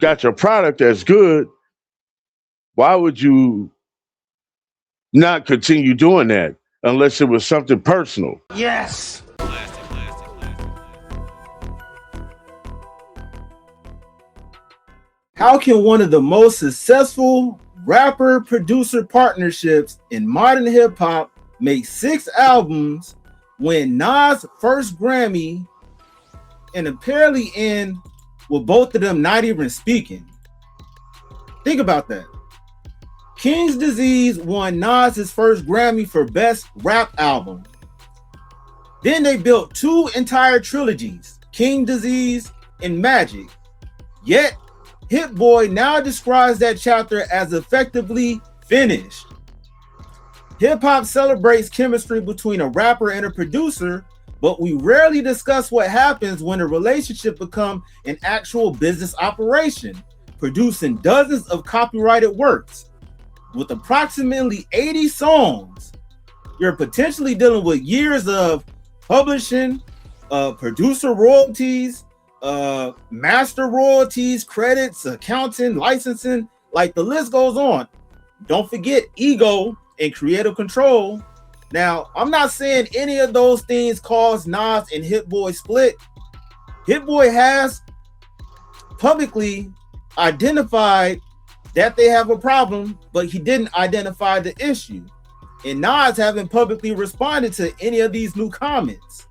got your product that's good, why would you not continue doing that unless it was something personal? Yes. How can one of the most successful rapper producer partnerships in modern hip hop make 6 albums when Nas' first Grammy and apparently end with both of them not even speaking? Think about that. King's Disease won Nas' first Grammy for Best Rap Album. Then they built 2 entire trilogies, King Disease and Magic. Yet, Hit-Boy now describes that chapter as effectively finished. Hip-hop celebrates chemistry between a rapper and a producer, but we rarely discuss what happens when a relationship becomes an actual business operation, producing dozens of copyrighted works. With approximately 80 songs, you're potentially dealing with years of publishing, producer royalties, master royalties, credits, accounting, licensing, like the list goes on. Don't forget ego and creative control. Now, I'm not saying any of those things caused Nas and Hit-Boy split. Hit-Boy has publicly identified that they have a problem, but he didn't identify the issue. And Nas haven't publicly responded to any of these new comments.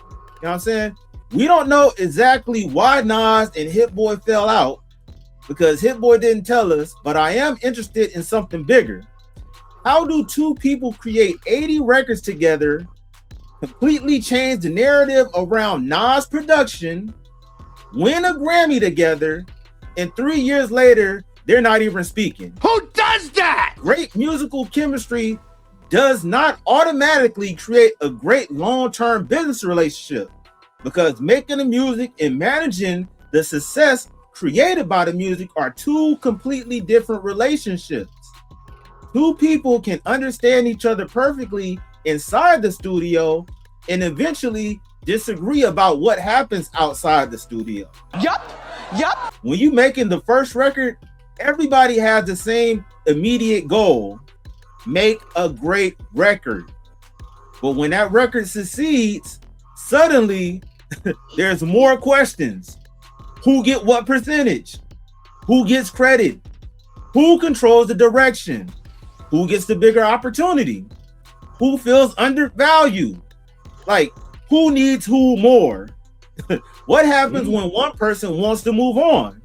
You know what I'm saying? We don't know exactly why Nas and Hit-Boy fell out because Hit-Boy didn't tell us, but I am interested in something bigger. How do 2 people create 80 records together, completely change the narrative around Nas' production, win a Grammy together, and 3 years later, they're not even speaking? Who does that? Great musical chemistry does not automatically create a great long-term business relationship, because making the music and managing the success created by the music are 2 completely different relationships. 2 people can understand each other perfectly inside the studio and eventually disagree about what happens outside the studio. Yup. When you making the first record, everybody has the same immediate goal: make a great record. But when that record succeeds, suddenly there's more questions. Who get what percentage? Who gets credit? Who controls the direction? Who gets the bigger opportunity? Who feels undervalued? Like, who needs who more? What happens when one person wants to move on?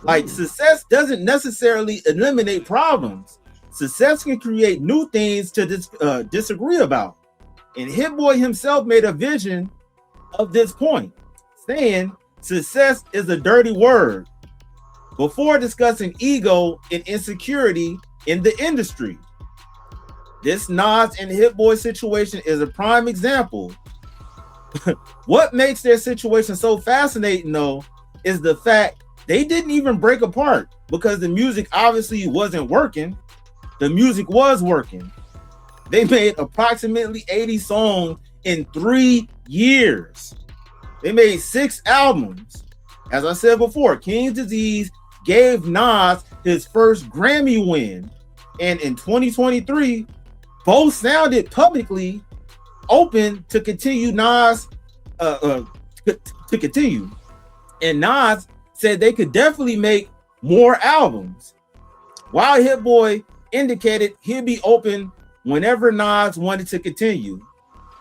Like, success doesn't necessarily eliminate problems. Success can create new things to disagree about. And Hit-Boy himself made a vision of this point, saying success is a dirty word, before discussing ego and insecurity in the industry. This Nas and Hit-Boy situation is a prime example. What makes their situation so fascinating, though, is the fact they didn't even break apart because the music obviously wasn't working. The music was working. They made approximately 80 songs in 3 years. They made 6 albums. As I said before, King's Disease gave Nas his first Grammy win. And in 2023, both sounded publicly open to continue Nas to continue. And Nas said they could definitely make more albums, while Hit-Boy indicated he'd be open whenever Nas wanted to continue.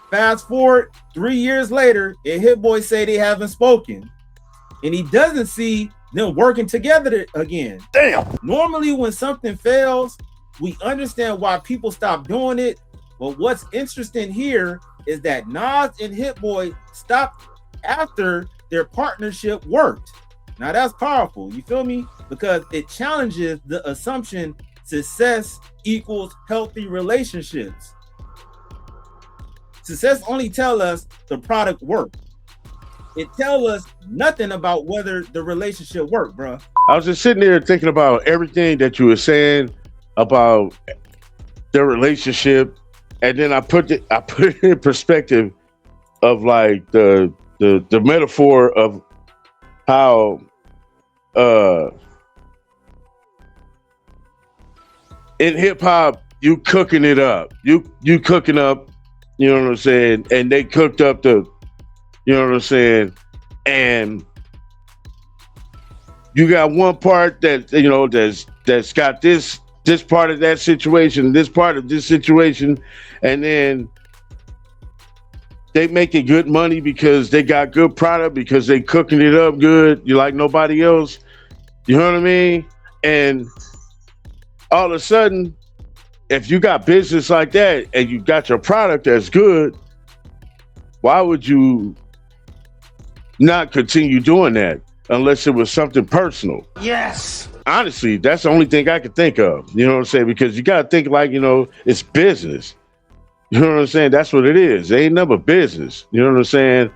Fast forward 3 years later, and Hit-Boy say they haven't spoken, and he doesn't see them working together again. Damn. Normally, when something fails, we understand why people stop doing it. But what's interesting here is that Nas and Hit-Boy stopped after their partnership worked. Now that's powerful, you feel me? Because it challenges the assumption success equals healthy relationships. Success only tell us the product worked. It tell us nothing about whether the relationship worked, bro. I was just sitting there thinking about everything that you were saying about their relationship, and then I put it in perspective of like the metaphor of how in hip hop, you cooking it up. You cooking up, you know what I'm saying? And they cooked up the, you know what I'm saying? And you got one part that, you know, that's got this part of that situation, this part of this situation, and then they making good money because they got good product, because they cooking it up good. You like nobody else. You know what I mean? And all of a sudden, if you got business like that and you got your product that's good, why would you not continue doing that unless it was something personal? Yes. Honestly, that's the only thing I could think of. You know what I'm saying? Because you got to think like, you know, it's business. You know what I'm saying? That's what it is. It ain't never business. You know what I'm saying?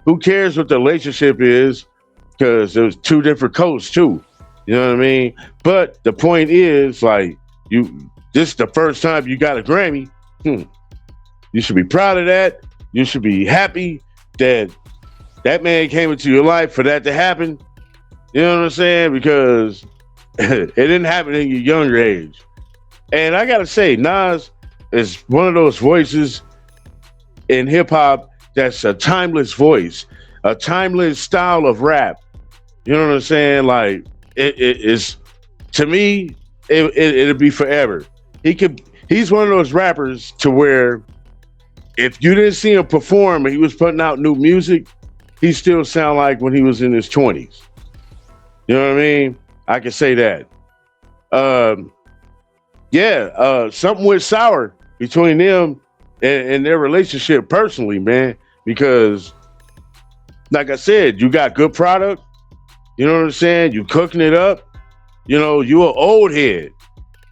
Who cares what the relationship is? Because there's two different coasts too. You know what I mean? But the point is, like, this is the first time you got a Grammy. You should be proud of that. You should be happy that that man came into your life for that to happen. You know what I'm saying? Because it didn't happen in your younger age. And I gotta say, Nas is one of those voices in hip hop that's a timeless voice, a timeless style of rap. You know what I'm saying? Like it is, to me, it'll be forever. He's one of those rappers to where if you didn't see him perform and he was putting out new music, he still sound like when he was in his 20s. You know what I mean? I can say that. Something went sour between them and their relationship personally, man, because like I said, you got good product, you know what I'm saying? You cooking it up, you know, you an old head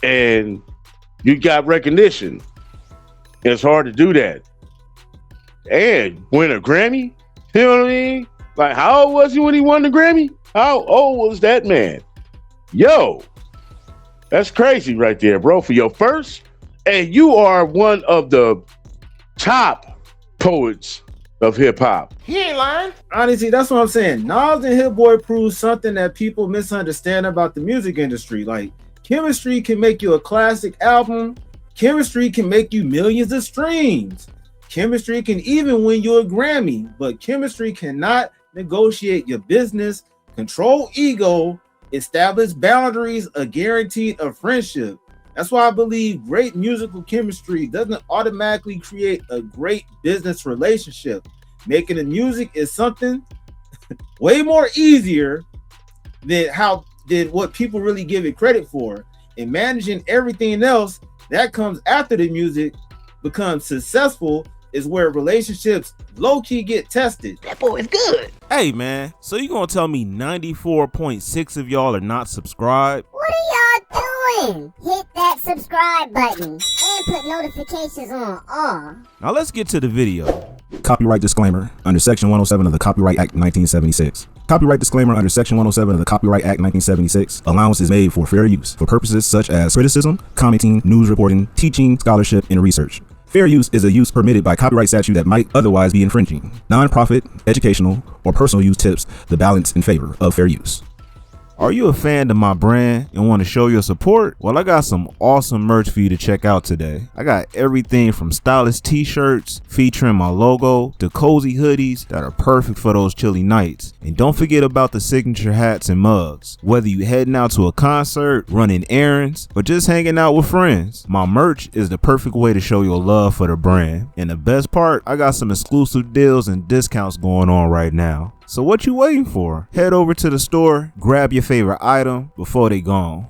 and you got recognition. It's hard to do that. And win a Grammy, you know what I mean? Like, how old was he when he won the Grammy? How old was that man? Yo, that's crazy right there, bro. For your first, and you are one of the top poets of hip hop. He ain't lying. Honestly, that's what I'm saying. Nas and Hit-Boy proves something that people misunderstand about the music industry. Like, chemistry can make you a classic album. Chemistry can make you millions of streams. Chemistry can even win you a Grammy, but chemistry cannot negotiate your business, control ego, establish boundaries, or guarantee a friendship. That's why I believe great musical chemistry doesn't automatically create a great business relationship. Making the music is something way more easier than what people really give it credit for. And managing everything else that comes after the music becomes successful is where relationships low-key get tested. That boy is good. Hey man, so you gonna tell me 94.6 of y'all are not subscribed? What are y'all doing? Hit that subscribe button and put notifications on all. Now let's get to the video. Copyright disclaimer under Section 107 of the Copyright Act 1976. Copyright disclaimer under Section 107 of the Copyright Act 1976. Allowance is made for fair use for purposes such as criticism, commenting, news reporting, teaching, scholarship, and research. Fair use is a use permitted by copyright statute that might otherwise be infringing. Non-profit, educational, or personal use tips the balance in favor of fair use. Are you a fan of my brand and want to show your support? Well, I got some awesome merch for you to check out today. I got everything from stylish t-shirts featuring my logo to cozy hoodies that are perfect for those chilly nights. And don't forget about the signature hats and mugs. Whether you heading out to a concert, running errands, or just hanging out with friends, my merch is the perfect way to show your love for the brand. And the best part, I got some exclusive deals and discounts going on right now. So what you waiting for? Head over to the store, grab your favorite item before they gone.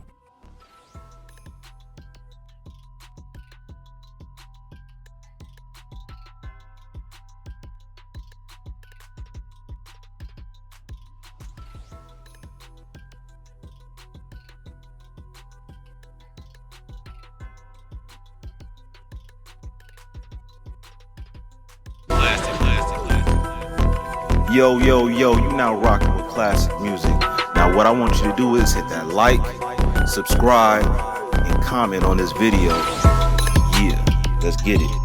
Yo, you now rocking with classic music. Now what I want you to do is hit that like, subscribe, and comment on this video. Yeah, let's get it.